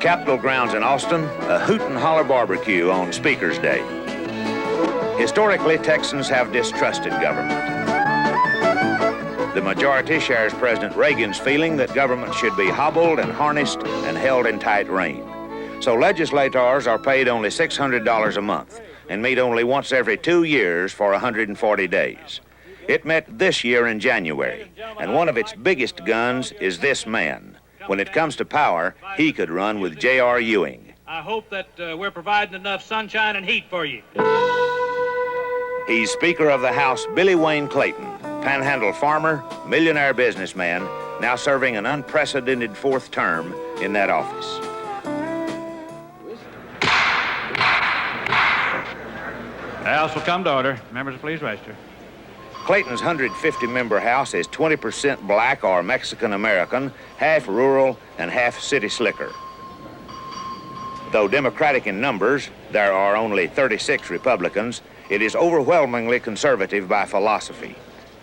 Capitol grounds in Austin, a hoot and holler barbecue on Speaker's Day. Historically, Texans have distrusted government. The majority shares President Reagan's feeling that government should be hobbled and harnessed and held in tight rein. So legislators are paid only $600 a month and meet only once every 2 years for 140 days. It met this year in January, and one of its biggest guns is this man. When it comes to power, he could run with J.R. Ewing. I hope that we're providing enough sunshine and heat for you. He's Speaker of the House, Billy Wayne Clayton, panhandle farmer, millionaire businessman, now serving an unprecedented 4th term in that office. The House will come to order. Members, please register. Clayton's 150-member House is 20% black or Mexican-American, half rural, and half city slicker. Though Democratic in numbers, there are only 36 Republicans, it is overwhelmingly conservative by philosophy.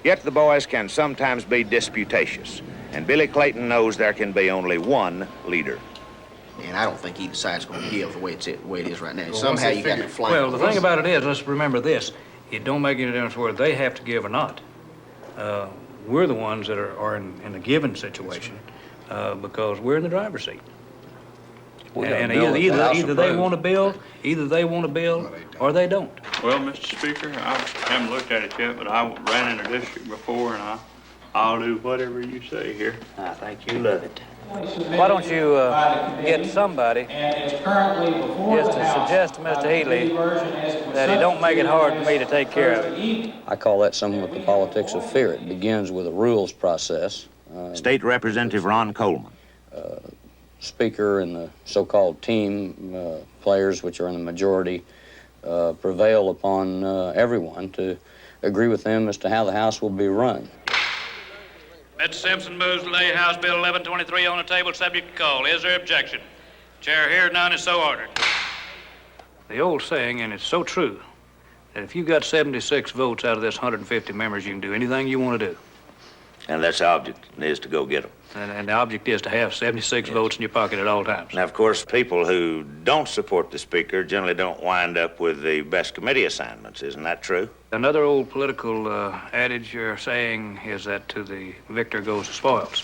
Yet the boys can sometimes be disputatious, and Billy Clayton knows there can be only one leader. And I don't think either side's going to give the way it is right now. Somehow you got to flank. Well, the thing about it is, let's remember this. It don't make any difference whether they have to give or not. We're the ones that are in a given situation because we're in the driver's seat. And either they want to build, or they don't. Well, Mr. Speaker, I haven't looked at it yet, but I ran in a district before, and I'll do whatever you say here. I think you love it. Why don't you get somebody just to suggest to Mr. Healy that he don't make it hard for me to take care of it. I call that somewhat the politics of fear. It begins with a rules process. State Representative Ron Coleman. Speaker and the so-called team players, which are in the majority, prevail upon everyone to agree with them as to how the House will be run. Mr. Simpson moves to lay House Bill 1123 on the table, subject to call. Is there objection? Chair here, none is so ordered. The old saying, and it's so true, that if you got 76 votes out of this 150 members, you can do anything you want to do. And that's the object, is to go get them. And the object is to have 76 votes in your pocket at all times. Now, of course, people who don't support the Speaker generally don't wind up with the best committee assignments. Isn't that true? Another old political adage you're saying is that to the victor goes the spoils.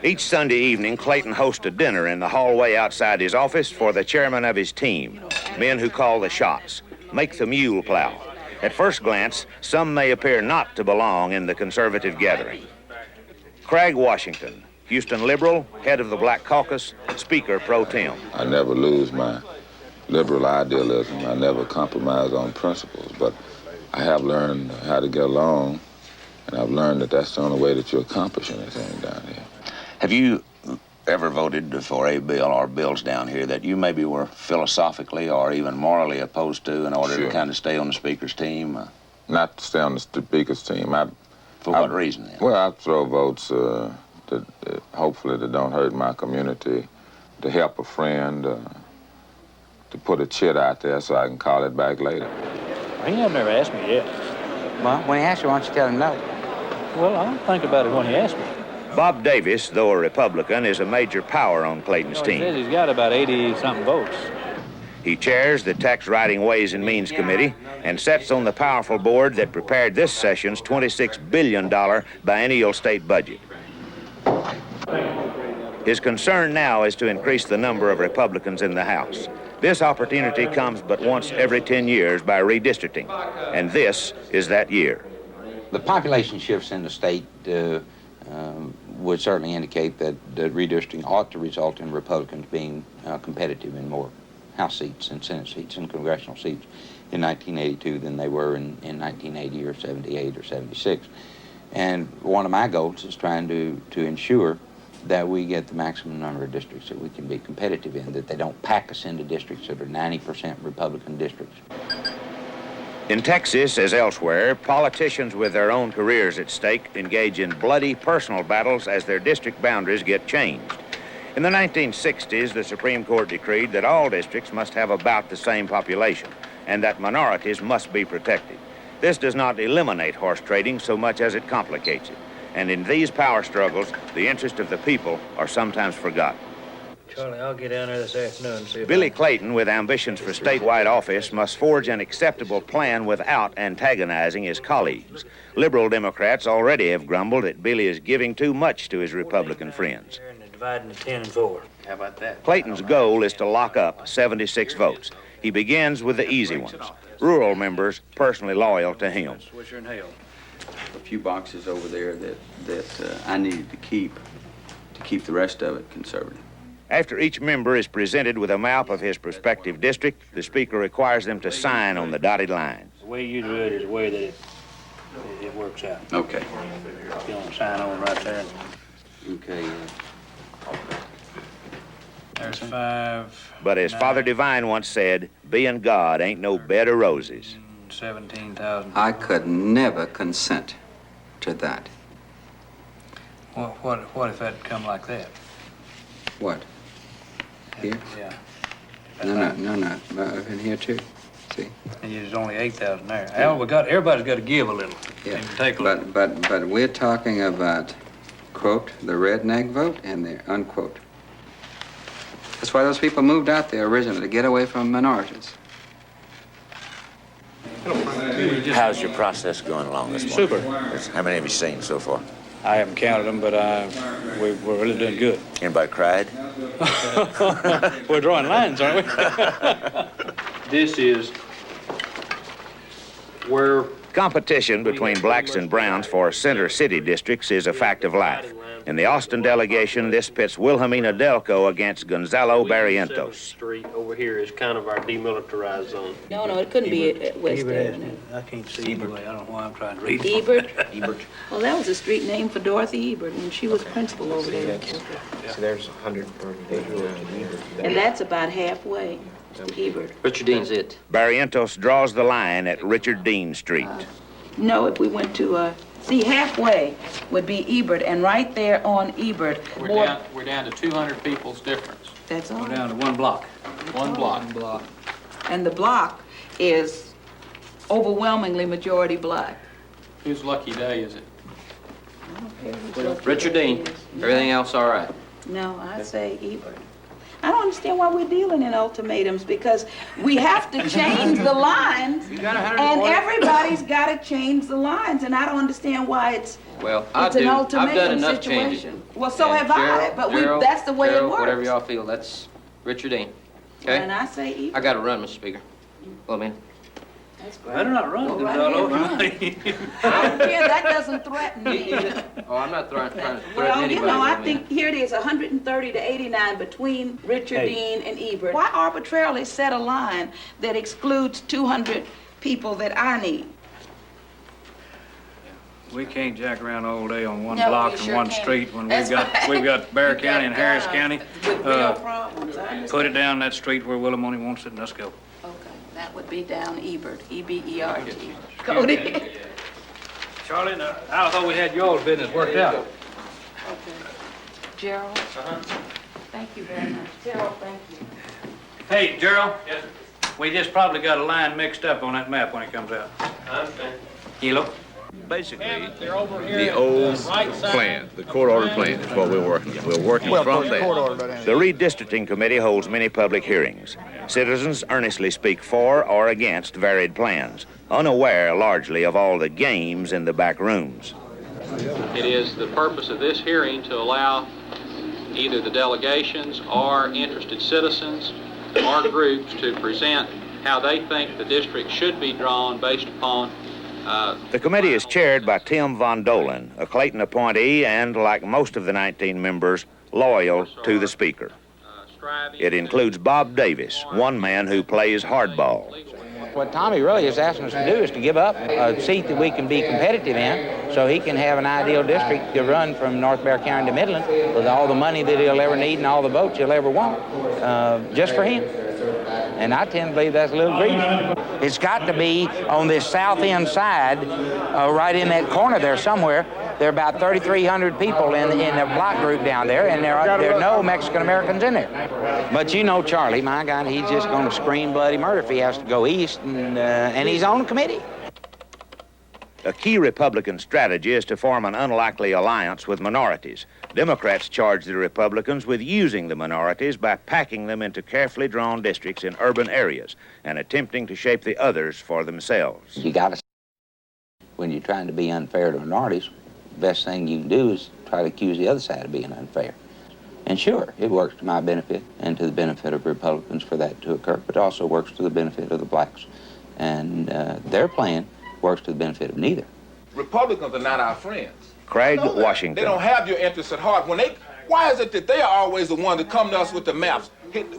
Each Sunday evening, Clayton hosts a dinner in the hallway outside his office for the chairman of his team, men who call the shots, make the mule plow. At first glance, some may appear not to belong in the conservative gathering. Craig Washington, Houston liberal, head of the Black Caucus, Speaker pro tem. I never lose my liberal idealism. I never compromise on principles, but I have learned how to get along, and I've learned that that's the only way that you accomplish anything down here. Have you ever voted for a bill or bills down here that you maybe were philosophically or even morally opposed to in order to kind of stay on the Speaker's team? Not to stay on the Speaker's team. For what reason, then? Well, I throw votes that hopefully that don't hurt my community, to help a friend, to put a chit out there so I can call it back later. He never asked me yet. Well, when he asks you, why don't you tell him no? Well, I'll think about it when he asks me. Bob Davis, though a Republican, is a major power on Clayton's team. He says he's got about 80-something votes. He chairs the Tax Writing Ways and Means Committee and sits on the powerful board that prepared this session's $26 billion biennial state budget. His concern now is to increase the number of Republicans in the House. This opportunity comes but once every 10 years by redistricting, and this is that year. The population shifts in the state would certainly indicate that redistricting ought to result in Republicans being competitive in more House seats and Senate seats and congressional seats in 1982 than they were in 1980 or 78 or 76. And one of my goals is trying to ensure that we get the maximum number of districts that we can be competitive in, that they don't pack us into districts that are 90% Republican districts. In Texas, as elsewhere, politicians with their own careers at stake engage in bloody personal battles as their district boundaries get changed. In the 1960s, the Supreme Court decreed that all districts must have about the same population and that minorities must be protected. This does not eliminate horse trading so much as it complicates it. And in these power struggles, the interests of the people are sometimes forgotten. Charlie, I'll get down there this afternoon and see if Billy Clayton, with ambitions for statewide office, must forge an acceptable plan without antagonizing his colleagues. Liberal Democrats already have grumbled that Billy is giving too much to his Republican friends. dividing the 10 and 4. How about that? Clayton's goal is to lock up 76 votes. He begins with the easy ones, rural members personally loyal to him. Swisher and Hale. A few boxes over there that I needed to keep the rest of it conservative. After each member is presented with a map of his prospective district, the Speaker requires them to sign on the dotted lines. The way you do it is the way that it works out. Okay. You don't sign on right there. Okay. There's 5. But as Father Divine once said, being God ain't no bed of roses. 17,000. I could never consent to that. What if that come like that? What? Here? Yeah. No. In here too. See? And there's only 8,000 there. Everybody's got to give a little. Yeah. And take a little. But we're talking about, quote, the redneck vote and the unquote. That's why those people moved out there originally, to get away from minorities. How's your process going along this morning? Super. How many have you seen so far? I haven't counted them, but we're really doing good. Anybody cried? We're drawing lines, aren't we? This is where Competition between blacks and browns for center city districts is a fact of life. In the Austin delegation, this pits Wilhelmina Delco against Gonzalo Barrientos. Street over here is kind of our demilitarized zone. No, it couldn't be at West Avenue. I can't see anyway. I don't know why I'm trying to read it. Ebert? Ebert. Well, that was a street name for Dorothy Ebert when she was principal over there. So there's 130. And that's about halfway to Ebert. Richard Dean's it. Barrientos draws the line at Richard Dean Street. No, if we went to, see, halfway would be Ebert, and right there on Ebert. We're down to 200 people's difference. That's all. Go down to one block. One block. And the block is overwhelmingly majority black. Whose lucky day is it? Richard Dean. Everything else all right? No, I say Ebert. I don't understand why we're dealing in ultimatums, because we have to change the lines, and everybody's got to change the lines, and I don't understand why it's Well, an ultimatum I've done enough situation. changing. Well, so have I, but Gerald, that's the way it Gerald, works. whatever y'all feel, that's Richard Dean. Okay? And I say Ebert. I got to run, Mr. Speaker. Well, man. That's great. Better not run, Go because right all ahead, over run. me. I don't care, that doesn't threaten me. Oh, I'm not trying to threaten Well, anybody. you know, I mean. think here it is, 130 to 89 between Richard Hey. Dean and Ebert. Why arbitrarily set a line that excludes 200 people that I need? We can't jack around all day on one No, block we and sure one can't. street when That's we've got Bear You County and got Harris guys County. with real problems, I understand. Put it down that street where Willamoni wants it, and let's go. Okay, that would be down Ebert, E-B-E-R-T. Cody. Charlie, now, I thought we had y'all's business worked out. Okay. Gerald? Thank you very much. Gerald, thank you. Hey, Gerald? Yes, sir. We just probably got a line mixed up on that map when it comes out. I understand. Kilo? Basically, the old plan, the court-ordered plan is what we're working on. We're working from there. The redistricting committee holds many public hearings. Citizens earnestly speak for or against varied plans, unaware largely of all the games in the back rooms. It is the purpose of this hearing to allow either the delegations or interested citizens or groups to present how they think the district should be drawn based upon The committee is chaired by Tim Von Dolen, a Clayton appointee and, like most of the 19 members, loyal to the Speaker. It includes Bob Davis, one man who plays hardball. What Tommy really is asking us to do is to give up a seat that we can be competitive in so he can have an ideal district to run from North Bear County to Midland with all the money that he'll ever need and all the votes he'll ever want, just for him. And I tend to believe that's a little greedy. It's got to be on this south end side, right in that corner there somewhere. There are about 3,300 people in the block group down there, and there are no Mexican Americans in there. But you know Charlie, my God, he's just going to scream bloody murder if he has to go east, and he's on the committee. A key Republican strategy is to form an unlikely alliance with minorities. Democrats charge the Republicans with using the minorities by packing them into carefully drawn districts in urban areas and attempting to shape the others for themselves. You got to, when you're trying to be unfair to minorities, the best thing you can do is try to accuse the other side of being unfair. And sure, it works to my benefit and to the benefit of Republicans for that to occur, but it also works to the benefit of the blacks. And their plan works to the benefit of neither. Republicans are not our friends. Craig Washington. They don't have your interests at heart. Why is it that they are always the ones that come to us with the maps?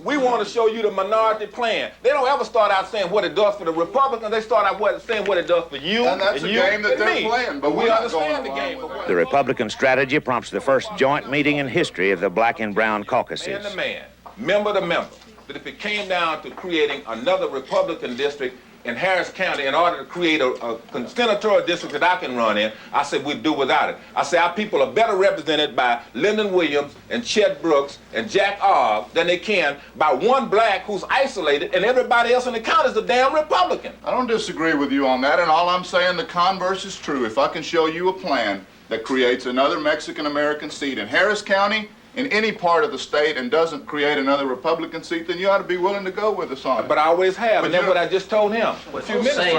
We want to show you the minority plan. They don't ever start out saying what it does for the Republicans. They start out saying what it does for you and that's and a you game that and they're me. playing. But we understand the game. The Republican strategy prompts the first joint meeting in history of the black and brown caucuses. Man to man, member to member. But if it came down to creating another Republican district in Harris County in order to create a senatorial district that I can run in, I said we'd do without it. I said our people are better represented by Lyndon Williams and Chet Brooks and Jack Ogg than they can by one black who's isolated and everybody else in the county is a damn Republican. I don't disagree with you on that, and all I'm saying, the converse is true. If I can show you a plan that creates another Mexican-American seat in Harris County, in any part of the state, and doesn't create another Republican seat, then you ought to be willing to go with us on it. But I always have, and that's what I just told him a few minutes ago. All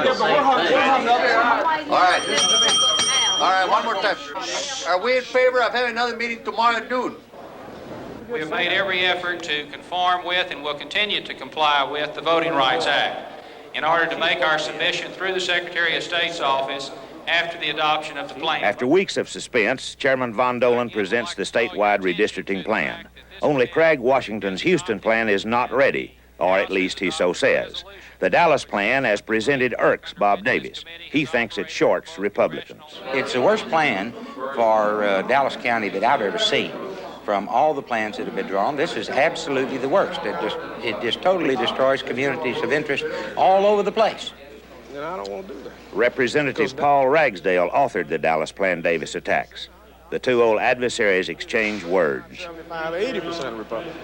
right, one more time. Are we in favor of having another meeting tomorrow at noon? We have made every effort to conform with and will continue to comply with the Voting Rights Act in order to make our submission through the Secretary of State's office after the adoption of the plan. After weeks of suspense, Chairman Von Dolan presents the statewide redistricting plan. Only Craig Washington's Houston plan is not ready, or at least he so says. The Dallas plan, as presented, irks Bob Davis. He thinks it shorts Republicans. It's the worst plan for Dallas County that I've ever seen. From all the plans that have been drawn, this is absolutely the worst. It just totally destroys communities of interest all over the place. And I don't want to do that. Representative Paul Ragsdale authored the Dallas plan Davis attacks. The two old adversaries exchange words. 75, 80% Republican.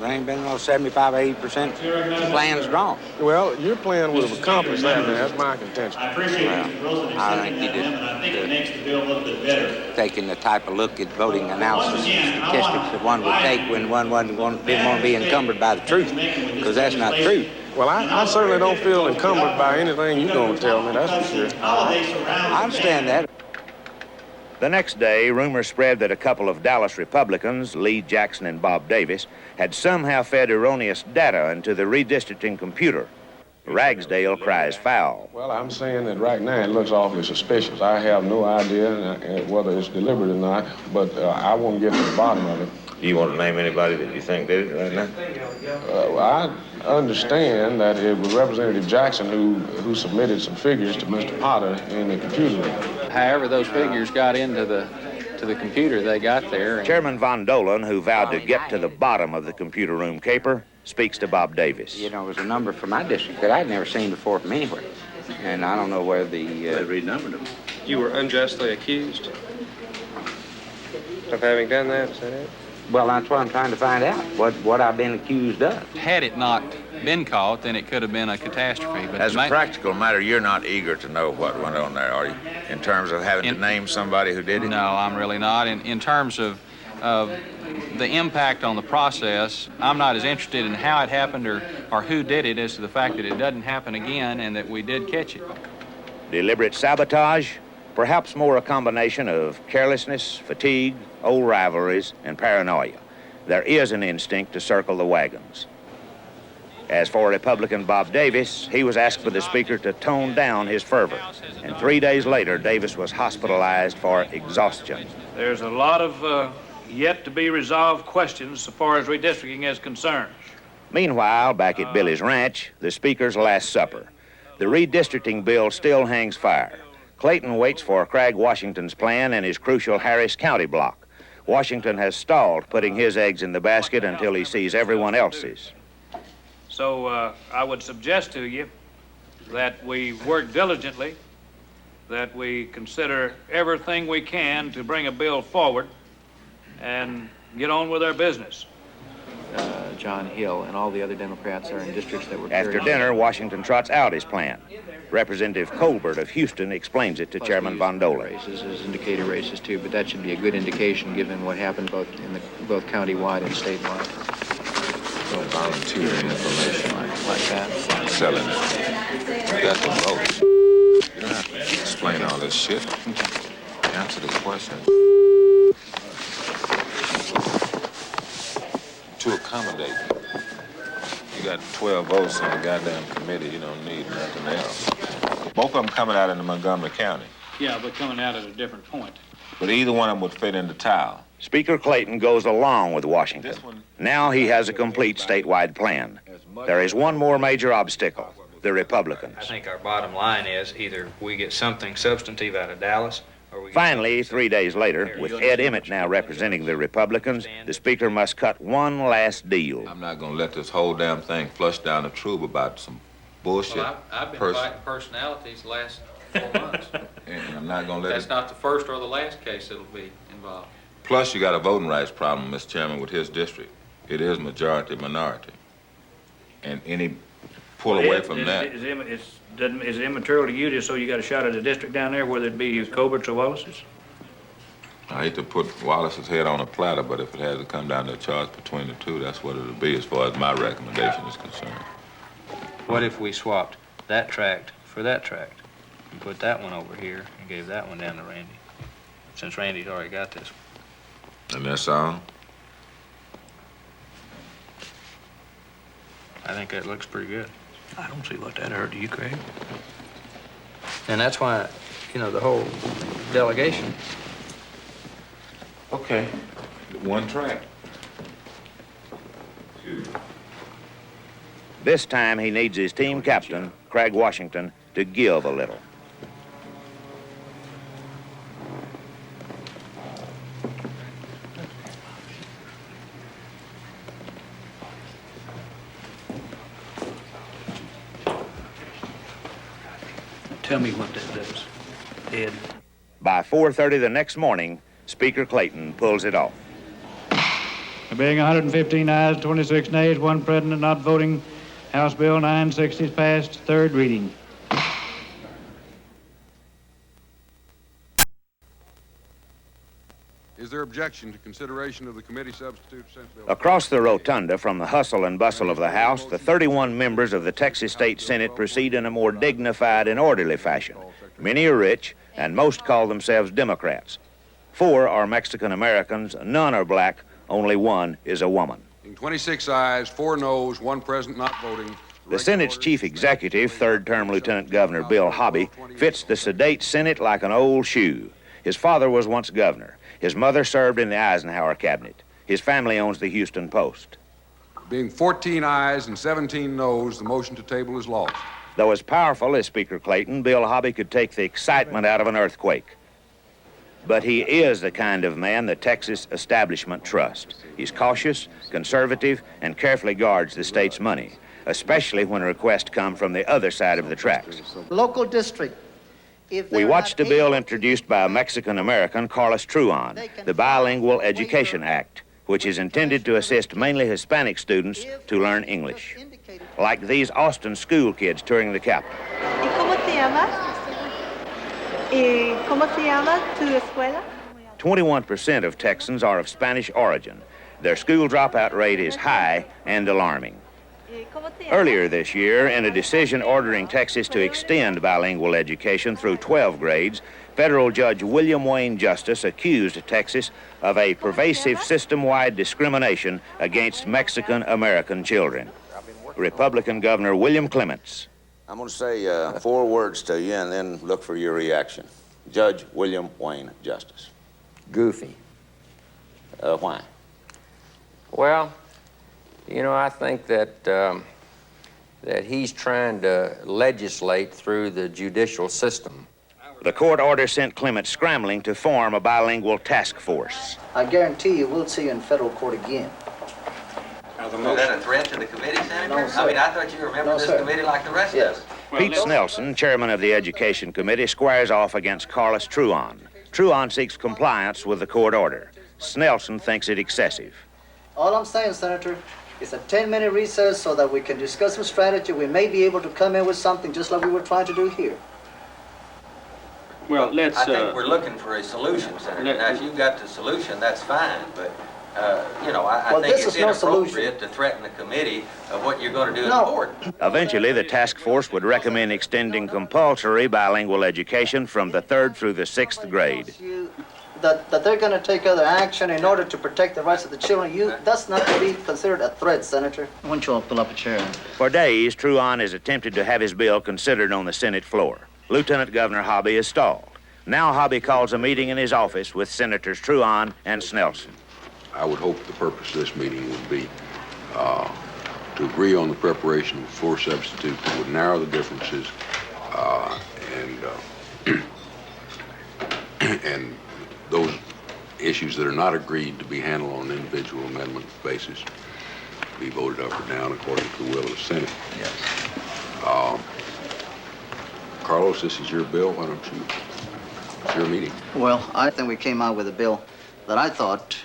There ain't been no 75 or 80% plans drawn. Well, your plan would have accomplished that, and that's my contention. I think he did taking the type of look at voting analysis and statistics that one would take when one didn't want to be encumbered by the truth, because that's not true. Well, I certainly don't feel encumbered by anything you're going to tell me, that's for sure. I understand that. The next day, rumors spread that a couple of Dallas Republicans, Lee Jackson and Bob Davis, had somehow fed erroneous data into the redistricting computer. Ragsdale cries foul. Well, I'm saying that right now it looks awfully suspicious. I have no idea whether it's deliberate or not, but I won't get to the bottom of it. Do you want to name anybody that you think did it right now? I understand that it was Representative Jackson who submitted some figures to Mr. Potter in the computer room. However, those figures got into the computer they got there. Chairman Von Dolan, who vowed to get to the bottom of the computer room caper, speaks to Bob Davis. You know, it was a number for my district that I'd never seen before from anywhere. And I don't know where They renumbered them. You were unjustly accused of having done that, is that it? Well, that's what I'm trying to find out, what I've been accused of. Had it not been caught, then it could have been a catastrophe. But As a practical matter, you're not eager to know what went on there, are you? In terms of having to name somebody who did it? No, I'm really not. In terms of the impact on the process, I'm not as interested in how it happened or who did it as to the fact that it doesn't happen again and that we did catch it. Deliberate sabotage? Perhaps more a combination of carelessness, fatigue, old rivalries, and paranoia. There is an instinct to circle the wagons. As for Republican Bob Davis, he was asked by the Speaker to tone down his fervor. And 3 days later, Davis was hospitalized for exhaustion. There's a lot of yet to be resolved questions so far as redistricting is concerned. Meanwhile, back at Billy's ranch, the Speaker's last supper. The redistricting bill still hangs fire. Clayton waits for Craig Washington's plan in his crucial Harris County block. Washington has stalled putting his eggs in the basket until he sees everyone else's. So I would suggest to you that we work diligently, that we consider everything we can to bring a bill forward and get on with our business. John Hill, and all the other Democrats are in districts that were After dinner, Washington trots out his plan. Representative Colbert of Houston explains it to Chairman Von Dohlen. Races as indicator races too, but that should be a good indication given what happened both county-wide and statewide. Don't volunteer information like that. Selling it. You got the votes. You don't have to explain all this shit. Answer the question. To accommodate. You got 12 votes on the goddamn committee. You don't need nothing else. Both of them coming out into Montgomery County. Yeah, but coming out at a different point. But either one of them would fit into Tile. Speaker Clayton goes along with Washington. Now he has a complete statewide plan. There is one more major obstacle, the Republicans. I think our bottom line is either we get something substantive out of Dallas, or we... Finally, 3 days later, with Ed Emmett now representing the Republicans, the Speaker must cut one last deal. I'm not going to let this whole damn thing flush down the tube about some bullshit. Well, I've been fighting personalities the last 4 months. And I'm not going to let That's not the first or the last case that'll be involved. Plus, you got a voting rights problem, Mr. Chairman, with his district. It is majority-minority. And any pull away from that... Is it immaterial to you just so you got a shot at a district down there, whether it be Colbert's or Wallace's? I hate to put Wallace's head on a platter, but if it had to come down to a choice between the two, that's what it'll be as far as my recommendation is concerned. What if we swapped that tract for that tract and put that one over here and gave that one down to Randy, since Randy's already got this one? And that's all? I think that looks pretty good. I don't see what that hurt. Do you, Craig? And that's why, you know, the whole delegation. Okay. One track. This time he needs his team captain, Craig Washington, to give a little. Tell me what that does, Ed. By 4:30 the next morning, Speaker Clayton pulls it off. There being 115 ayes, 26 nays, one president not voting, House Bill 960 is passed, third reading. Is there objection to consideration of the committee substitute Senate Bill? Across the rotunda from the hustle and bustle of the House, the 31 members of the Texas State Senate proceed in a more dignified and orderly fashion. Many are rich, and most call themselves Democrats. 4 are Mexican Americans, none are black, only one is a woman. 26 ayes, 4 noes, 1 present not voting. The Senate's chief executive, third-term Lieutenant Governor Bill Hobby, fits the sedate Senate like an old shoe. His father was once governor. His mother served in the Eisenhower cabinet. His family owns the Houston Post. Being 14 ayes and 17 noes, the motion to table is lost. Though as powerful as Speaker Clayton, Bill Hobby could take the excitement out of an earthquake. But he is the kind of man the Texas establishment trusts. He's cautious, conservative, and carefully guards the state's money, especially when requests come from the other side of the tracks. Local district. We watched a bill introduced by a Mexican-American, Carlos Truon, the Bilingual Education Act, which is intended to assist mainly Hispanic students to learn English, like these Austin school kids touring the capital. ¿Y cómo te llamas? ¿Cómo se llama tu escuela? 21% of Texans are of Spanish origin. Their school dropout rate is high and alarming. Earlier this year, in a decision ordering Texas to extend bilingual education through 12 grades, federal Judge William Wayne Justice accused Texas of a pervasive system-wide discrimination against Mexican-American children. Republican Governor William Clements. I'm going to say 4 words to you and then look for your reaction. Judge William Wayne Justice. Goofy. Why? Well, you know, I think that that he's trying to legislate through the judicial system. The court order sent Clements scrambling to form a bilingual task force. I guarantee you we'll see you in federal court again. Is that a threat to the committee, Senator? No, sir. I mean, I thought you remembered this committee like the rest of us. Pete Snelson, chairman of the Education Committee, squares off against Carlos Truon. Truon seeks compliance with the court order. Snelson thinks it excessive. All I'm saying, Senator, is a 10-minute recess so that we can discuss some strategy. We may be able to come in with something just like we were trying to do here. Well, let's, I think we're looking for a solution, Senator. Now, if you've got the solution, that's fine, but, you know, I Well, think this it's is no inappropriate to threaten the committee of what you're going to do in court. Eventually, the task force would recommend extending compulsory bilingual education from the 3rd through the 6th grade. That they're going to take other action in order to protect the rights of the children. That's not to be considered a threat, Senator. Why don't you all pull up a chair? For days, Truon has attempted to have his bill considered on the Senate floor. Lieutenant Governor Hobby is stalled. Now Hobby calls a meeting in his office with Senators Truon and Snelson. I would hope the purpose of this meeting would be to agree on the preparation of a floor substitute that would narrow the differences and those issues that are not agreed to be handled on an individual amendment basis be voted up or down according to the will of the Senate. Yes. Carlos, this is your bill. Why don't you? It's your meeting. Well, I think we came out with a bill that I thought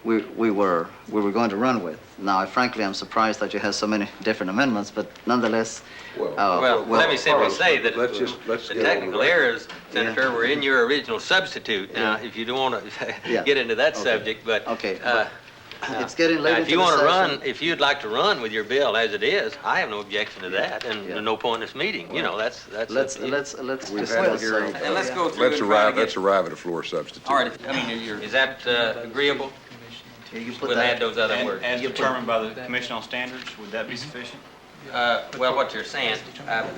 we were going to run with. Now, frankly, I'm surprised that you have so many different amendments, but nonetheless. Well, let me simply say that let's the technical errors, Senator, were in your original substitute. Now, if you don't want to get into that subject, but okay. It's getting late. If you want to run, if you'd like to run with your bill as it is, I have no objection to that, and no point in this meeting. You know, that's. Let's We've had a hearing. And let's go through. Let's arrive at a floor substitute. All right. I mean, is that agreeable? We'll add those other words. As determined by the Commission on Standards, would that be sufficient? Well, what you're saying,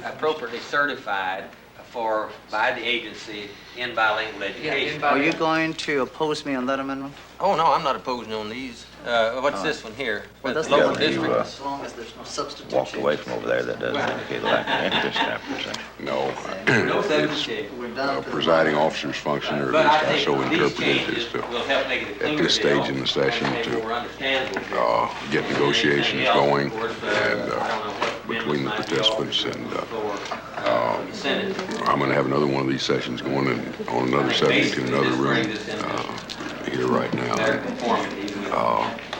appropriately certified by the agency in bilingual education. Are you going to oppose me on that amendment? Oh, no, I'm not opposing on these. What's this one here? Well, that's local the district. as long as there's no substitution. Walked away from over there, that doesn't indicate a lack of interest after that. No. No substitution. Presiding officer's function, or at least I so interpret it, is to, at this stage in the session, to get negotiations going and between the participants, and I'm going to have another one of these sessions going on another subject in another room here right now.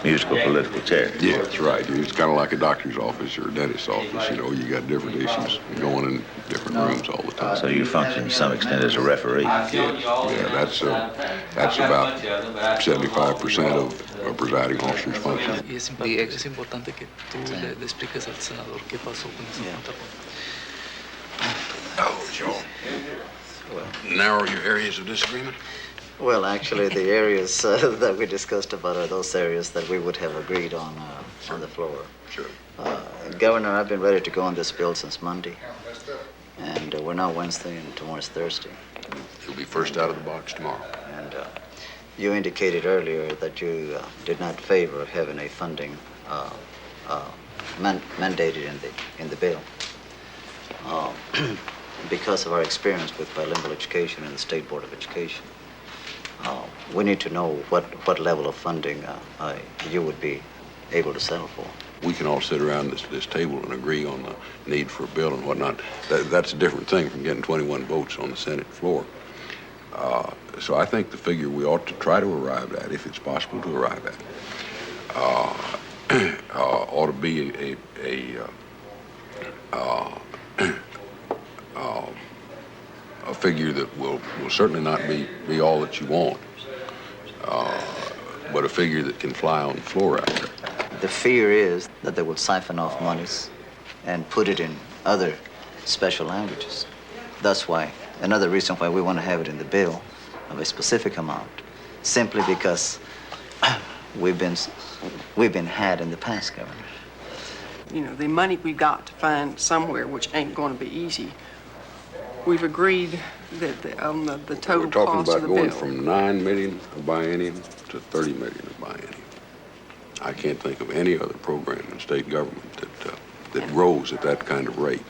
Musical political chair. Yeah, that's right. It's kind of like a doctor's office or a dentist's office. You know, you got different issues going in different rooms all the time. So you function to some extent as a referee. Yeah, that's about 75% of a presiding officer's function. Y es importante que tú le expliques al senador qué pasó con esa junta. Oh, Joe. Narrow your areas of disagreement? Well, actually, the areas that we discussed about are those areas that we would have agreed on the floor. Sure. Governor, I've been ready to go on this bill since Monday, and we're now Wednesday, and tomorrow's Thursday. You'll be first out of the box tomorrow. And you indicated earlier that you did not favor having a funding mandated in the bill. Because of our experience with bilingual education and the State Board of Education. We need to know what level of funding you would be able to settle for. We can all sit around this table and agree on the need for a bill and whatnot. That's a different thing from getting 21 votes on the Senate floor. So I think the figure we ought to try to arrive at, if it's possible to arrive at, ought to be a figure that will certainly not be all that you want, but a figure that can fly on the floor out there. The fear is that they will siphon off monies and put it in other special languages. That's why, another reason why we want to have it in the bill of a specific amount, simply because we've been had in the past, Governor. You know, the money we got to find somewhere, which ain't going to be easy. We've agreed that on the total cost of the bill. We're talking about going from $9 million a biennium to $30 million a biennium. I can't think of any other program in state government that grows at that kind of rate.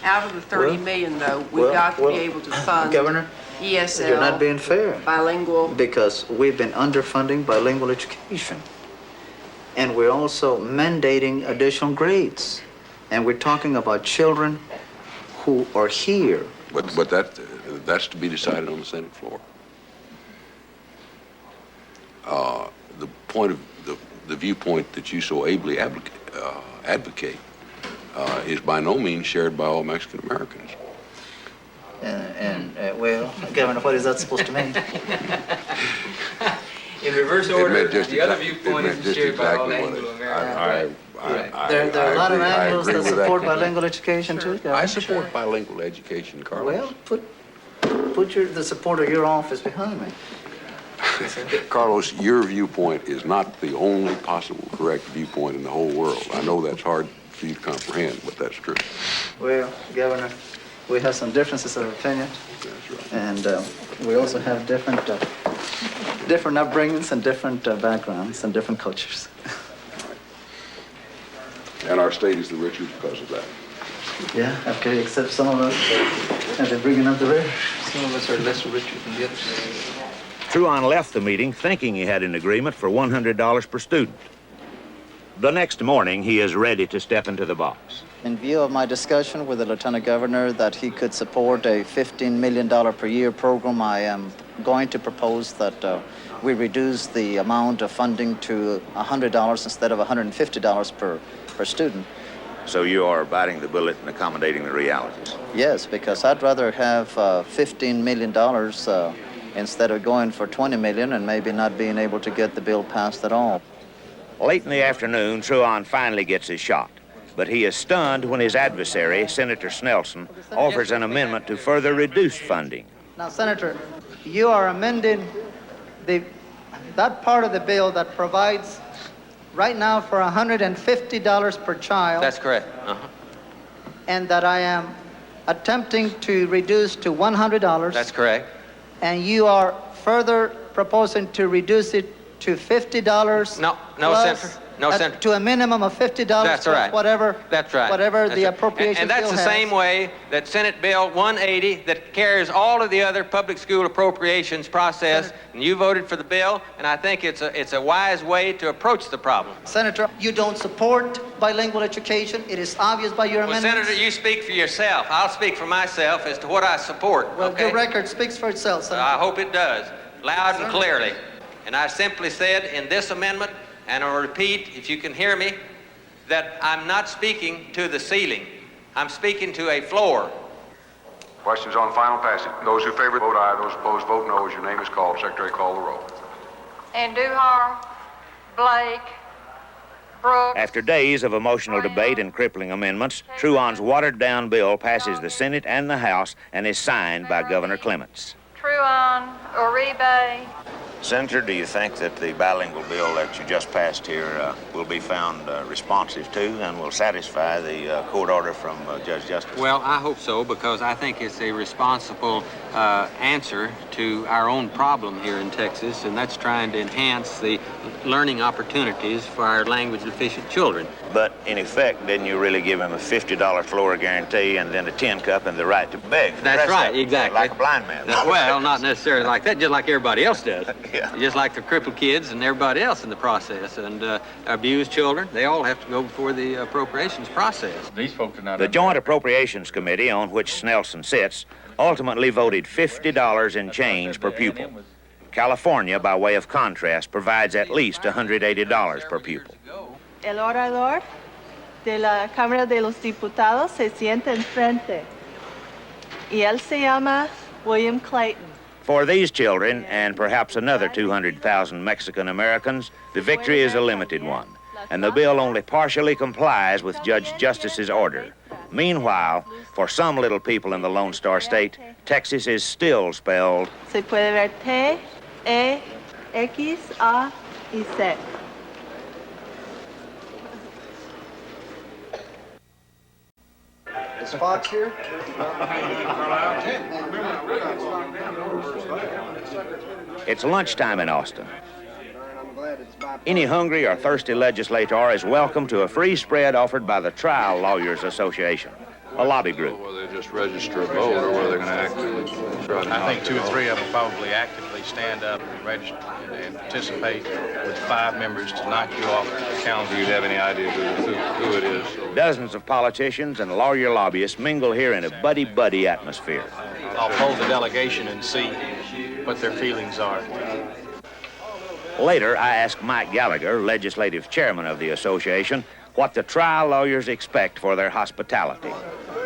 Out of the $30 million, though, we've got to be able to fund Governor, ESL. you're not being fair. Bilingual. Because we've been underfunding bilingual education. And we're also mandating additional grades. And we're talking about children who are here. But that's to be decided on the Senate floor. The point of the viewpoint that you so ably advocate is by no means shared by all Mexican Americans. Well, Governor, what is that supposed to mean? In reverse order, just the other exact- viewpoint it meant is just shared by all exactly what Anglo-Americans. There are a lot of Anglos that agree with support that. bilingual education too, Governor. I support bilingual education, Carlos. Well, put the support of your office behind me. Carlos, your viewpoint is not the only possible correct viewpoint in the whole world. I know that's hard for you to comprehend, but that's true. Well, Governor, we have some differences of opinion. That's right. And we also have different upbringings and different backgrounds and different cultures. And our state is the richer because of that. Yeah, okay, except some of us, and they're bringing up the rear. Some of us are less richer than the others. Truon left the meeting thinking he had an agreement for $100 per student. The next morning, he is ready to step into the box. In view of my discussion with the Lieutenant Governor that he could support a $15 million per year program, I am going to propose that we reduce the amount of funding to $100 instead of $150 per student. So you are biting the bullet and accommodating the realities. Yes, because I'd rather have $15 million instead of going for $20 million and maybe not being able to get the bill passed at all. Late in the afternoon, Truon finally gets his shot. But he is stunned when his adversary, Senator Snelson, offers an amendment to further reduce funding. Now, Senator, you are amending that part of the bill that provides right now for $150 per child. That's correct. And that I am attempting to reduce to $100. That's correct. And you are further proposing to reduce it to $50. No, plus, Senator. No, Senator. To a minimum of $50. That's plus right. Whatever. That's right. Whatever That's the right. appropriation And that's bill the has. same way that Senate Bill 180 that carries all of the other public school appropriations process. Senator. And you voted for the bill, and I think it's a wise way to approach the problem. Senator, you don't support bilingual education. It is obvious by your Well, amendments. Senator, you speak for yourself. I'll speak for myself as to what I support. Well, okay? your record speaks for itself, Senator. I hope it does, loud and clearly. And I simply said in this amendment, and I'll repeat, if you can hear me, that I'm not speaking to the ceiling. I'm speaking to a floor. Questions on final passage. Those who favor vote aye. Those opposed vote no. As your name is called, Secretary, call the roll. Andujar, Blake, Brooks. After days of emotional debate and crippling amendments, Truon's watered-down bill passes the Senate and the House and is signed by Governor Clements. Truon, Uribe. Senator, do you think that the bilingual bill that you just passed here will be found responsive to and will satisfy the court order from Judge Justice? Well, I hope so, because I think it's a responsible answer to our own problem here in Texas, and that's trying to enhance the learning opportunities for our language-deficient children. But in effect, didn't you really give him a $50 floor guarantee and then a tin cup and the right to beg? That's right, exactly. Like a blind man. Well, not necessarily like that, just like everybody else does. Yeah. Just like the crippled kids and everybody else in the process. And abused children, they all have to go before the appropriations process. These folks are not... The Joint Appropriations Committee, on which Snelson sits, ultimately voted $50 in change per pupil. California, by way of contrast, provides at least $180 per pupil. El orador de la Cámara de los Diputados se sienta enfrente. Y él se llama William Clayton. For these children, and perhaps another 200,000 Mexican Americans, the victory is a limited one, and the bill only partially complies with Judge Justice's order. Meanwhile, for some little people in the Lone Star State, Texas is still spelled... Se puede ver T, E, X, A, y Z. Is Fox here? It's lunchtime in Austin. Any hungry or thirsty legislator is welcome to a free spread offered by the Trial Lawyers Association, a lobby group. Whether they just register a vote or whether they're going to actively try to... I think 2 or 3 of them probably actively stand up and register and participate with 5 members to knock you off the council. Do you have any idea who it is? Dozens of politicians and lawyer lobbyists mingle here in a buddy-buddy atmosphere. I'll poll the delegation and see what their feelings are. Later, I asked Mike Gallagher, legislative chairman of the association, what the trial lawyers expect for their hospitality.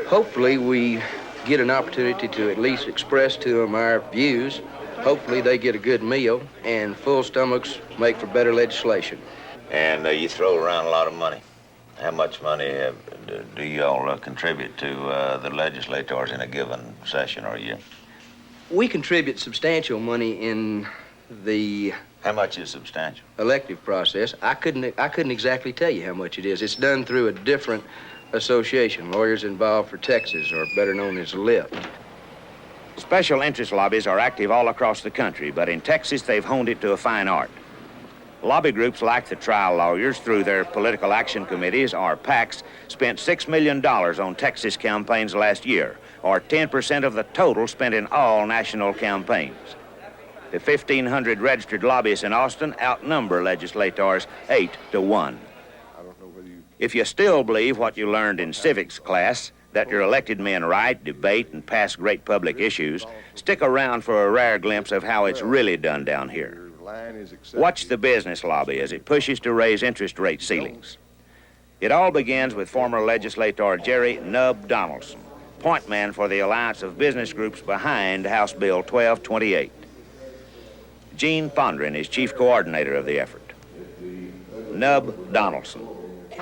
Hopefully, we get an opportunity to at least express to them our views. Hopefully, they get a good meal, and full stomachs make for better legislation. And you throw around a lot of money. How much money do you all contribute to the legislators in a given session or year? We contribute substantial money in the... How much is substantial? Elective process. I couldn't exactly tell you how much it is. It's done through a different association. Lawyers involved for Texas, or better known as LIP. Special interest lobbies are active all across the country, but in Texas, they've honed it to a fine art. Lobby groups like the trial lawyers, through their political action committees, or PACs, spent $6 million on Texas campaigns last year, or 10% of the total spent in all national campaigns. The 1,500 registered lobbyists in Austin outnumber legislators 8 to 1. If you still believe what you learned in civics class, that your elected men write, debate, and pass great public issues, stick around for a rare glimpse of how it's really done down here. Watch the business lobby as it pushes to raise interest rate ceilings. It all begins with former legislator Jerry Nub Donaldson, point man for the alliance of business groups behind House Bill 1228. Gene Fondren is chief coordinator of the effort. Nub Donaldson.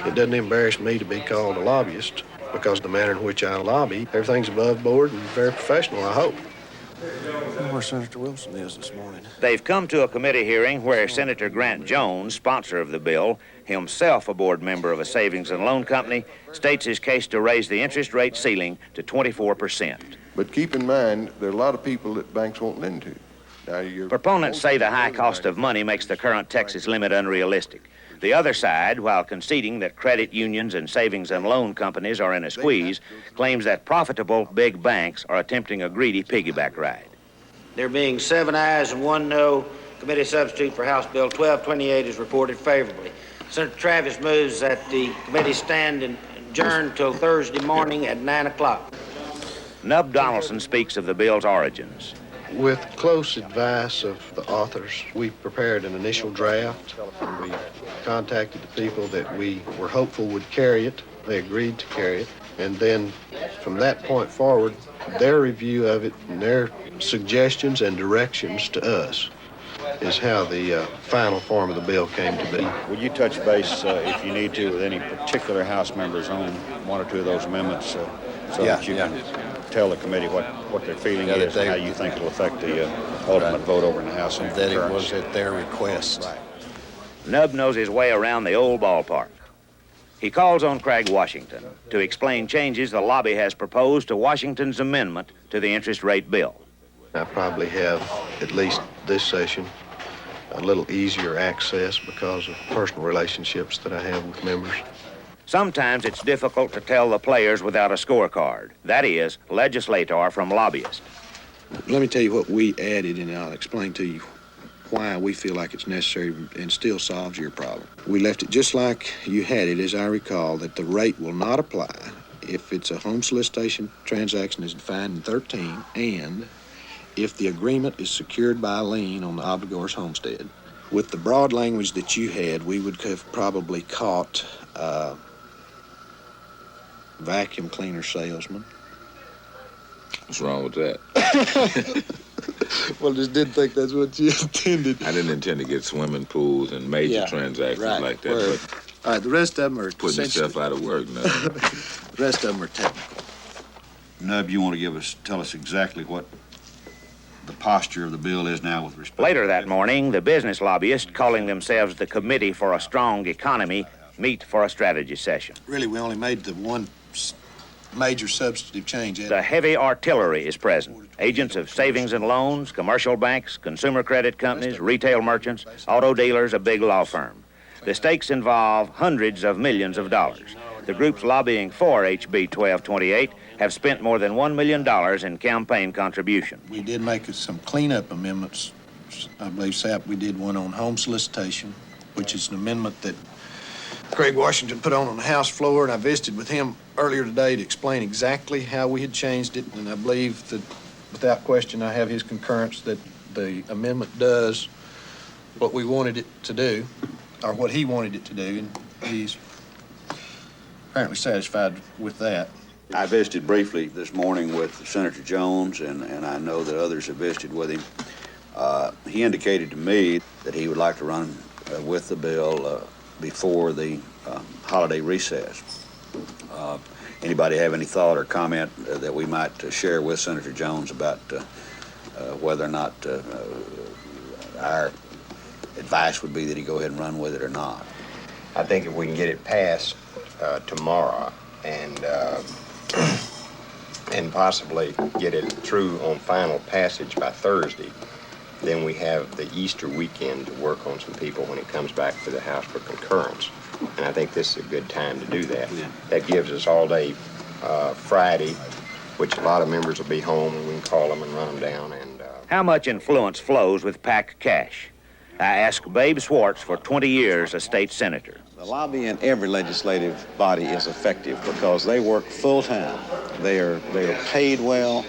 It doesn't embarrass me to be called a lobbyist because the manner in which I lobby, everything's above board and very professional, I hope. Where Senator Wilson is this morning. They've come to a committee hearing where Senator Grant Jones, sponsor of the bill, himself a board member of a savings and loan company, states his case to raise the interest rate ceiling to 24%. But keep in mind, there are a lot of people that banks won't lend to. Now, proponents say the high cost of money makes the current Texas limit unrealistic. The other side, while conceding that credit unions and savings and loan companies are in a squeeze, claims that profitable big banks are attempting a greedy piggyback ride. There being 7 ayes and 1 no, committee substitute for House Bill 1228 is reported favorably. Senator Travis moves that the committee stand adjourned till Thursday morning at 9 o'clock. Nub Donaldson speaks of the bill's origins. With close advice of the authors, we prepared an initial draft. We contacted the people that we were hopeful would carry it. They agreed to carry it. And then from that point forward, their review of it and their suggestions and directions to us is how the final form of the bill came to be. Would you touch base, if you need to, with any particular House members on 1 or 2 of those amendments so that you can tell the committee what their feeling is and how you think it'll affect the ultimate vote over in the House? And that it was at their request. Right. Nub knows his way around the old ballpark. He calls on Craig Washington to explain changes the lobby has proposed to Washington's amendment to the interest rate bill. I probably have, at least this session, a little easier access because of personal relationships that I have with members. Sometimes it's difficult to tell the players without a scorecard. That is, legislator from lobbyist. Let me tell you what we added, and I'll explain to you why we feel like it's necessary and still solves your problem. We left it just like you had it, as I recall, that the rate will not apply if it's a home solicitation transaction as defined in 13, and if the agreement is secured by a lien on the obligor's homestead. With the broad language that you had, we would have probably caught vacuum cleaner salesman. What's wrong with that? Well, just didn't think that's what you intended. I didn't intend to get swimming pools and major transactions like that. But all right, the rest of them are putting yourself out of work now. The rest of them are technical. Nub, you want to tell us exactly what the posture of the bill is now with respect. Later that morning, the business lobbyists, calling themselves the Committee for a Strong Economy, meet for a strategy session. Really, we only made the one major substantive change. The heavy artillery is present. Agents of savings and loans, commercial banks, consumer credit companies, retail merchants, auto dealers, a big law firm. The stakes involve hundreds of millions of dollars. The groups lobbying for HB 1228 have spent more than $1 million in campaign contribution. We did make some cleanup amendments. I believe, Sap, we did one on home solicitation, which is an amendment that Craig Washington put on the House floor, and I visited with him earlier today to explain exactly how we had changed it, and I believe that, without question, I have his concurrence that the amendment does what we wanted it to do, or what he wanted it to do, and he's apparently satisfied with that. I visited briefly this morning with Senator Jones, and I know that others have visited with him. He indicated to me that he would like to run with the bill before the holiday recess. Anybody have any thought or comment that we might share with Senator Jones about whether or not our advice would be that he go ahead and run with it or not? I think if we can get it passed tomorrow and possibly get it through on final passage by Thursday, then we have the Easter weekend to work on some people when it comes back to the House for concurrence. And I think this is a good time to do that. Yeah. That gives us all day Friday, which a lot of members will be home, and we can call them and run them down. And how much influence flows with PAC cash? I asked Babe Swartz, for 20 years a state senator. The lobby in every legislative body is effective because they work full-time. They are paid well,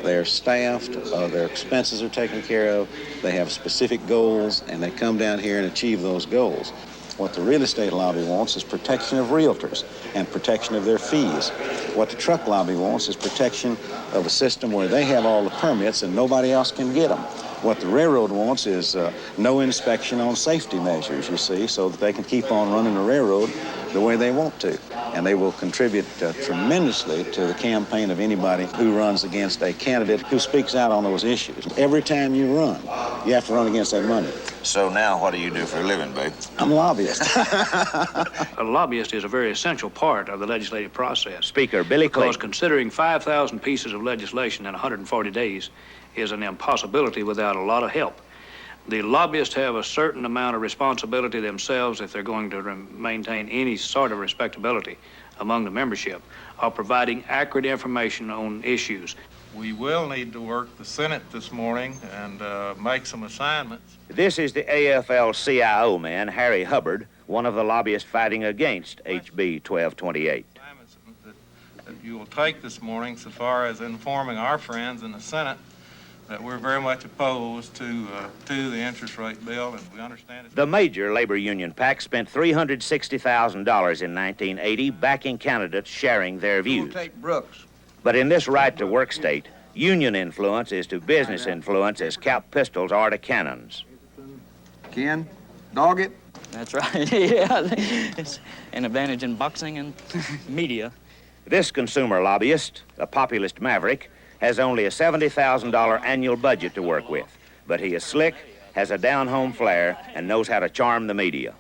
they are staffed, their expenses are taken care of, they have specific goals, and they come down here and achieve those goals. What the real estate lobby wants is protection of realtors and protection of their fees. What the truck lobby wants is protection of a system where they have all the permits and nobody else can get them. What the railroad wants is no inspection on safety measures, you see, so that they can keep on running the railroad the way they want to. And they will contribute tremendously to the campaign of anybody who runs against a candidate who speaks out on those issues. Every time you run, you have to run against that money. So now what do you do for a living, babe? I'm a lobbyist. A lobbyist is a very essential part of the legislative process. Speaker Billy Clayton. Because considering 5,000 pieces of legislation in 140 days is an impossibility without a lot of help. The lobbyists have a certain amount of responsibility themselves if they're going to maintain any sort of respectability among the membership of providing accurate information on issues. We will need to work the Senate this morning and make some assignments. This is the AFL-CIO man, Harry Hubbard, one of the lobbyists fighting against HB 1228. That you will take this morning so far as informing our friends in the Senate that we're very much opposed to the interest rate bill, and we understand it. The major labor union PAC spent $360,000 in 1980 backing candidates sharing their views. Brooks. But in this right-to-work state, union influence is to business influence as cap pistols are to cannons. Ken, dog it? That's right, yeah. It's an advantage in boxing and media. This consumer lobbyist, a populist maverick, has only a $70,000 annual budget to work with. But he is slick, has a down-home flair, and knows how to charm the media.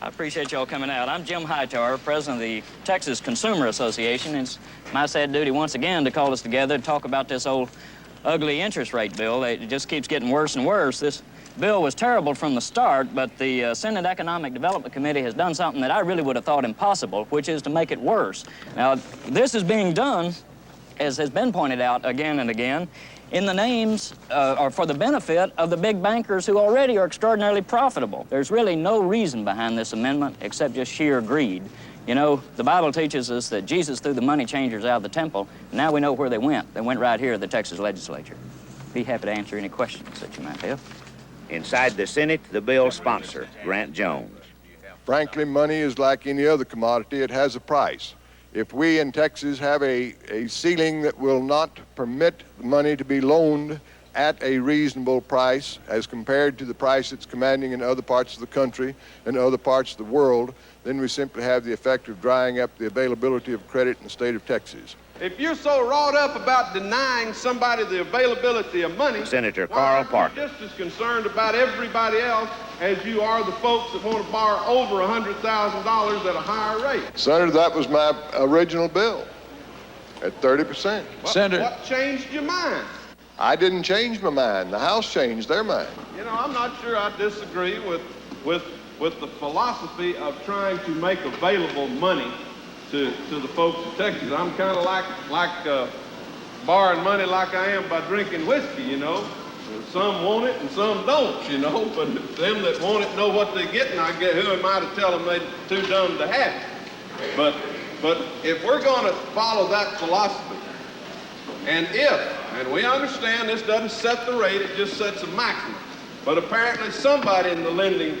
I appreciate y'all coming out. I'm Jim Hightower, president of the Texas Consumer Association. It's my sad duty once again to call us together to talk about this old ugly interest rate bill. It just keeps getting worse and worse. This bill was terrible from the start, but the Senate Economic Development Committee has done something that I really would have thought impossible, which is to make it worse. Now, this is being done, as has been pointed out again and again, in the names or for the benefit of the big bankers who already are extraordinarily profitable. There's really no reason behind this amendment except just sheer greed. You know, the Bible teaches us that Jesus threw the money changers out of the temple, and now we know where they went. They went right here at the Texas Legislature. Be happy to answer any questions that you might have. Inside the Senate, the bill's sponsor, Grant Jones. Frankly, money is like any other commodity. It has a price. If we in Texas have a ceiling that will not permit money to be loaned at a reasonable price as compared to the price it's commanding in other parts of the country and other parts of the world, then we simply have the effect of drying up the availability of credit in the state of Texas. If you're so wrought up about denying somebody the availability of money, Senator Carl Parker. You're just as concerned about everybody else as you are the folks that want to borrow over $100,000 at a higher rate. Senator, that was my original bill at 30%. Senator, what changed your mind? I didn't change my mind. The House changed their mind. You know, I'm not sure I disagree with the philosophy of trying to make available money to the folks of Texas. I'm kind of like borrowing money like I am by drinking whiskey, you know. Some want it and some don't, you know, but them that want it know what they're getting. Who am I to tell them they're too dumb to have it? But if we're going to follow that philosophy, and we understand this doesn't set the rate, it just sets a maximum. But apparently somebody in the lending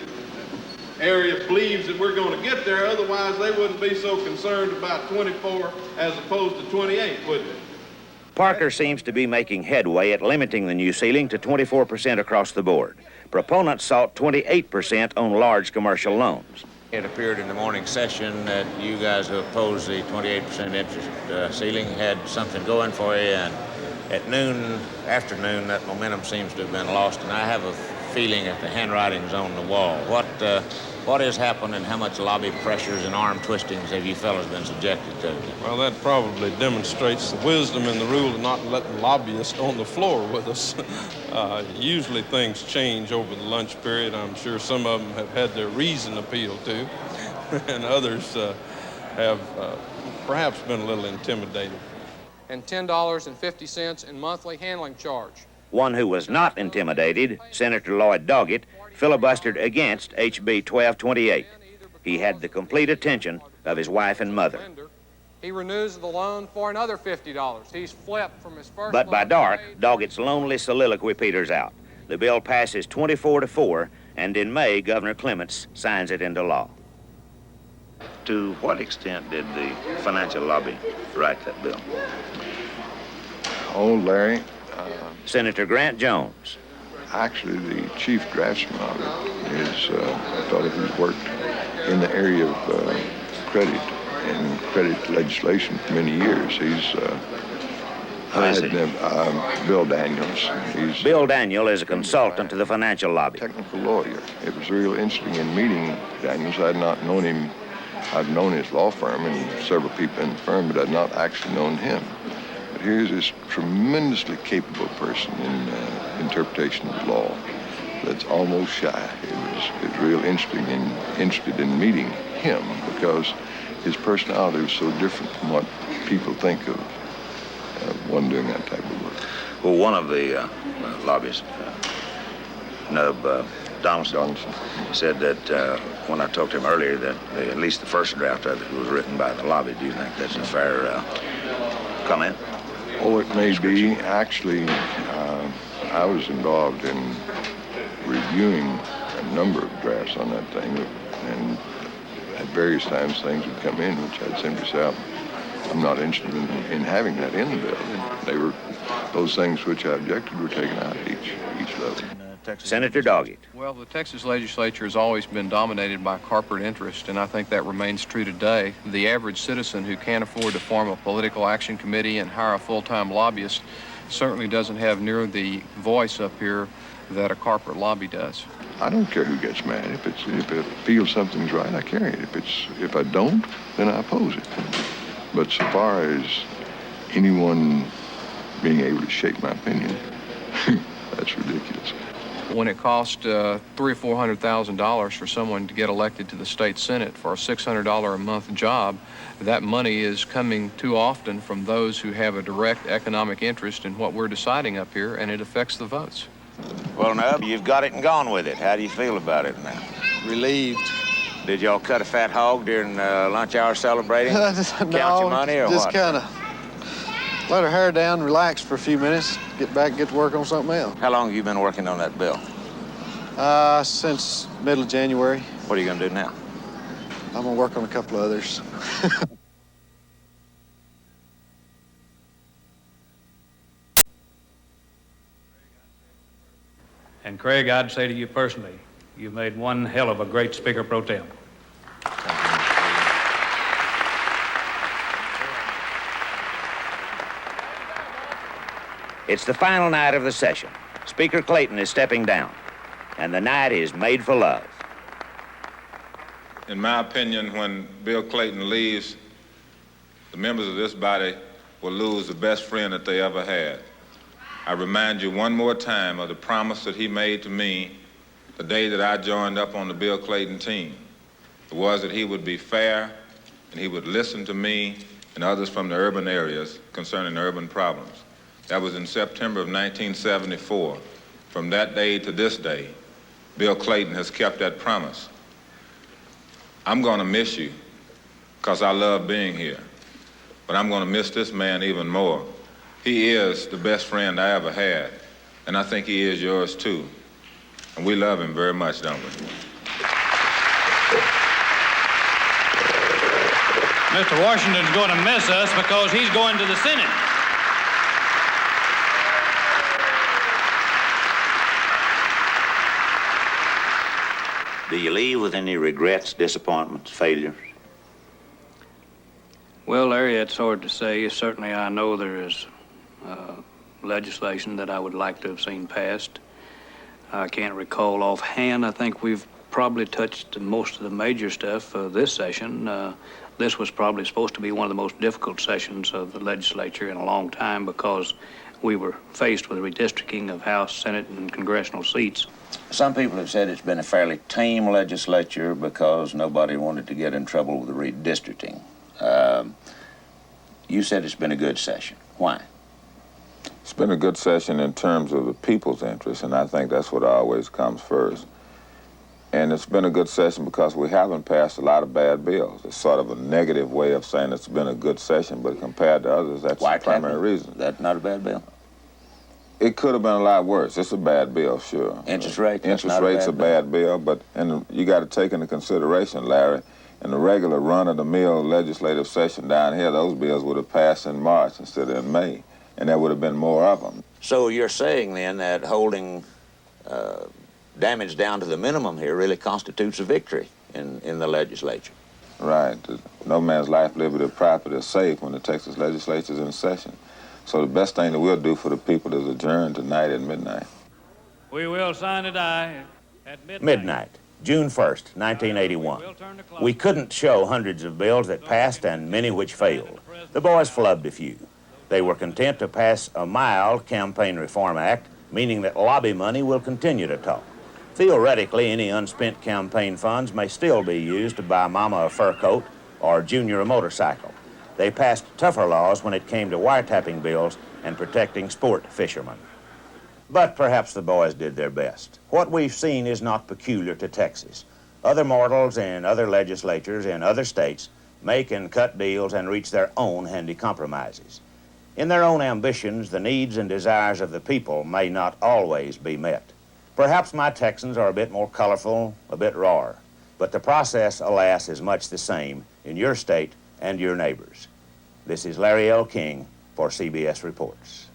area believes that we're going to get there. Otherwise, they wouldn't be so concerned about 24 as opposed to 28, would they? Parker seems to be making headway at limiting the new ceiling to 24% across the board. Proponents sought 28% on large commercial loans. It appeared in the morning session that you guys who opposed the 28% interest ceiling had something going for you, and at afternoon, that momentum seems to have been lost, and I have a feeling that the handwriting's on the wall. What has happened, and how much lobby pressures and arm twistings have you fellas been subjected to? Well, that probably demonstrates the wisdom in the rule of not letting lobbyists on the floor with us. Usually things change over the lunch period. I'm sure some of them have had their reason appealed to, and others have perhaps been a little intimidated. And $10.50 in monthly handling charge. One who was not intimidated, Senator Lloyd Doggett, filibustered against H.B. 1228. He had the complete attention of his wife and mother. He renews the loan for another $50. He's flipped from his first But by loan dark, Doggett's lonely soliloquy peters out. The bill passes 24-4, and in May, Governor Clements signs it into law. To what extent did the financial lobby write that bill? Oh, Larry. Senator Grant Jones. Actually, the chief draftsman of it is a fellow who's worked in the area of credit and credit legislation for many years. He's Bill Daniels. Bill Daniel is a consultant to the financial lobby. Technical lawyer. It was real interesting in meeting Daniels. I had not known him. I've known his law firm and several people in the firm, but I'd not actually known him. But here's this tremendously capable person in interpretation of the law that's almost shy. It was real interested in meeting him because his personality was so different from what people think of one doing that type of work. Well, one of the lobbyists, Nub Donaldson, said that when I talked to him earlier that at least the first draft of it was written by the lobby. Do you think that's a fair comment? Oh, it may be. Actually, I was involved in reviewing a number of drafts on that thing, and at various times things would come in which I'd simply say, I'm not interested in having that in the bill. Those things which I objected were taken out at each level. Senator Doggett. Well, the Texas legislature has always been dominated by corporate interest, and I think that remains true today. The average citizen who can't afford to form a political action committee and hire a full-time lobbyist certainly doesn't have near the voice up here that a corporate lobby does. I don't care who gets mad. If it feels something's right, I carry it. If I don't, then I oppose it. But so far as anyone being able to shape my opinion, that's ridiculous. When it costs $300,000 or $400,000 for someone to get elected to the state senate for a $600 a month job, that money is coming too often from those who have a direct economic interest in what we're deciding up here, and it affects the votes. Well, Nub, you've got it and gone with it. How do you feel about it now? Relieved. Did y'all cut a fat hog during lunch hour celebrating? No, Count your money or just what? kind of let her hair down, relax for a few minutes, get back, get to work on something else. How long have you been working on that bill? Since middle of January. What are you going to do now? I'm going to work on a couple others. And Craig, I'd say to you personally, you've made one hell of a great speaker pro tem. It's the final night of the session. Speaker Clayton is stepping down, and the night is made for love. In my opinion, when Bill Clayton leaves, the members of this body will lose the best friend that they ever had. I remind you one more time of the promise that he made to me the day that I joined up on the Bill Clayton team. It was that he would be fair and he would listen to me and others from the urban areas concerning urban problems. That was in September of 1974. From that day to this day, Bill Clayton has kept that promise. I'm going to miss you because I love being here, but I'm going to miss this man even more. He is the best friend I ever had, and I think he is yours too. And we love him very much, don't we? Mr. Washington's going to miss us because he's going to the Senate. Do you leave with any regrets, disappointments, failures? Well, Larry, it's hard to say. Certainly, I know there is legislation that I would like to have seen passed. I can't recall offhand. I think we've probably touched most of the major stuff this session. This was probably supposed to be one of the most difficult sessions of the legislature in a long time because we were faced with redistricting of House, Senate, and congressional seats. Some people have said it's been a fairly tame legislature because nobody wanted to get in trouble with the redistricting. You said it's been a good session. Why? It's been a good session in terms of the people's interest, and I think that's what always comes first. And it's been a good session because we haven't passed a lot of bad bills. It's sort of a negative way of saying it's been a good session, but compared to others, that's the primary reason. That's not a bad bill? It could have been a lot worse. It's a bad bill, sure. Interest rate? Interest rate's a bad bill, but you got to take into consideration, Larry, in the regular run-of-the-mill legislative session down here, those bills would have passed in March instead of in May, and there would have been more of them. So you're saying then that holding damage down to the minimum here really constitutes a victory in the legislature? Right. No man's life, liberty, or property is safe when the Texas legislature is in session. So the best thing that we'll do for the people is adjourn tonight at midnight. We will sign a die at midnight. Midnight, June 1st, 1981. We couldn't show hundreds of bills that passed and many which failed. The boys flubbed a few. They were content to pass a mild Campaign Reform Act, meaning that lobby money will continue to talk. Theoretically, any unspent campaign funds may still be used to buy Mama a fur coat or Junior a motorcycle. They passed tougher laws when it came to wiretapping bills and protecting sport fishermen. But perhaps the boys did their best. What we've seen is not peculiar to Texas. Other mortals in other legislatures in other states make and cut deals and reach their own handy compromises. In their own ambitions, the needs and desires of the people may not always be met. Perhaps my Texans are a bit more colorful, a bit rawer, but the process, alas, is much the same in your state and your neighbors. This is Larry L. King for CBS Reports.